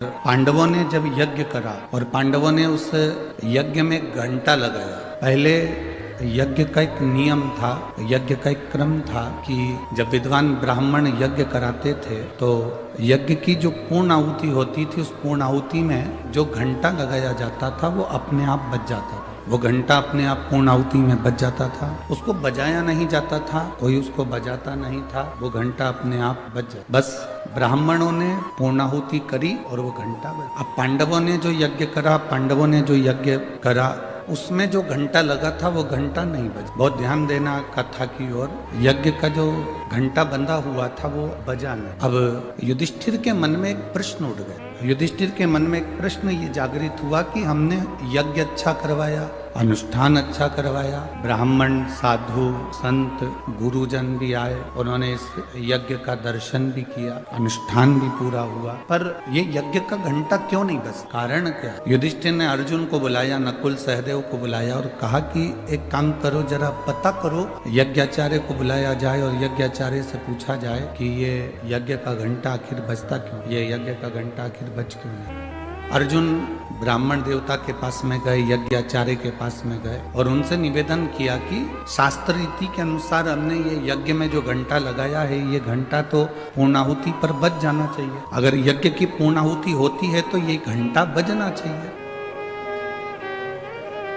पांडवों ने जब यज्ञ करा और पांडवों ने उस यज्ञ में घंटा लगाया। पहले यज्ञ का एक नियम था, यज्ञ का एक क्रम था कि जब विद्वान ब्राह्मण यज्ञ कराते थे तो यज्ञ की जो पूर्ण आहुति होती थी उस पूर्ण आहुति में जो घंटा लगाया जाता था वो अपने आप बज जाता था। वो घंटा अपने आप पूर्ण आहुति में बज जाता था, उसको बजाया नहीं जाता था, कोई उसको बजाता नहीं था, वो घंटा अपने आप बज जाता। बस ब्राह्मणों ने पूर्णाहुति करी और वो घंटा बजा। अब पांडवों ने जो यज्ञ करा उसमें जो घंटा लगा था वो घंटा नहीं बजा। बहुत ध्यान देना कथा की ओर। यज्ञ का जो घंटा बंधा हुआ था वो बजा नहीं। अब युधिष्ठिर के मन में एक प्रश्न उठ गया। युधिष्ठिर के मन में एक प्रश्न ये जागृत हुआ कि हमने यज्ञ अच्छा करवाया, अनुष्ठान अच्छा करवाया, ब्राह्मण साधु संत गुरुजन भी आए, उन्होंने इस यज्ञ का दर्शन भी किया, अनुष्ठान भी पूरा हुआ, पर ये यज्ञ का घंटा क्यों नहीं बजा? कारण क्या? युधिष्ठिर ने अर्जुन को बुलाया, नकुल सहदेव को बुलाया और कहा कि एक काम करो, जरा पता करो, यज्ञाचार्य को बुलाया जाए और यज्ञाचार्य से पूछा जाए कि ये यज्ञ का घंटा आखिर बजता क्यों, ये यज्ञ का घंटा आखिर बज क्यों नहीं? अर्जुन ब्राह्मण देवता के पास में गए, यज्ञाचार्य के पास में गए और उनसे निवेदन किया कि शास्त्र रीति के अनुसार हमने ये यज्ञ में जो घंटा लगाया है ये घंटा तो पूर्णाहुति पर बज जाना चाहिए। अगर यज्ञ की पूर्णाहुति होती है तो ये घंटा बजना चाहिए।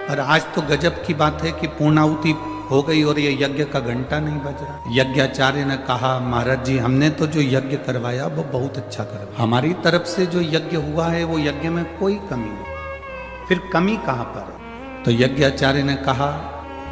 और आज तो गजब की बात है कि पूर्णाहुति हो गई और ये यज्ञ का घंटा नहीं बज रहा। यज्ञाचार्य ने कहा, महाराज जी हमने तो जो यज्ञ करवाया वो बहुत अच्छा करवाया, हमारी तरफ से जो यज्ञ हुआ है वो यज्ञ में कोई कमी नहीं। फिर कमी कहाँ पर है? तो यज्ञाचार्य ने कहा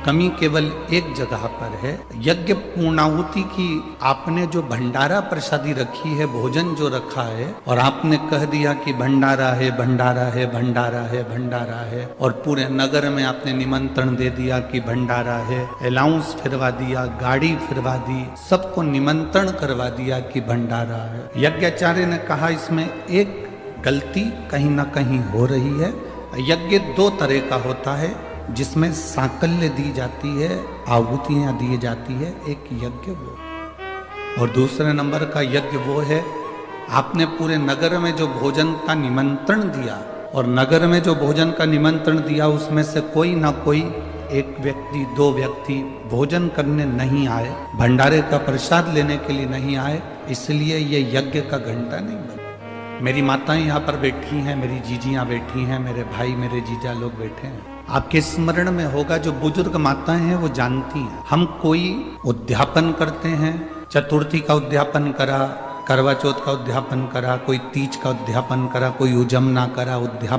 कमी केवल एक जगह पर है। यज्ञ पूर्णाहुति की आपने जो भंडारा प्रसादी रखी है, भोजन जो रखा है, और आपने कह दिया कि भंडारा है, भंडारा है, भंडारा है, भंडारा है, और पूरे नगर में आपने निमंत्रण दे दिया कि भंडारा है, अलाउंस फिरवा दिया, गाड़ी फिरवा दी, सबको निमंत्रण करवा दिया कि भंडारा है। यज्ञाचार्य ने कहा इसमें एक गलती कहीं ना कहीं हो रही है। यज्ञ दो तरह का होता है, जिसमें सांकल्य दी जाती है, आहुतियां दी जाती है, एक यज्ञ वो, और दूसरे नंबर का यज्ञ वो है आपने पूरे नगर में जो भोजन का निमंत्रण दिया, और नगर में जो भोजन का निमंत्रण दिया उसमें से कोई ना कोई एक व्यक्ति, दो व्यक्ति भोजन करने नहीं आए, भंडारे का प्रसाद लेने के लिए नहीं आए, इसलिए ये यज्ञ का घंटा नहीं बजा। मेरी माताएं यहाँ पर बैठी हैं, मेरी जीजियाँ बैठी हैं, मेरे भाई मेरे जीजा लोग बैठे हैं। आपके स्मरण में होगा जो बुजुर्ग माताएं हैं वो जानती हैं, हम कोई उद्यापन करते हैं, चतुर्थी का उद्यापन करा, करवा चौथ का उद्यापन करा, कोई तीज का उद्यापन करा, कोई उजमना करा, उद्यापन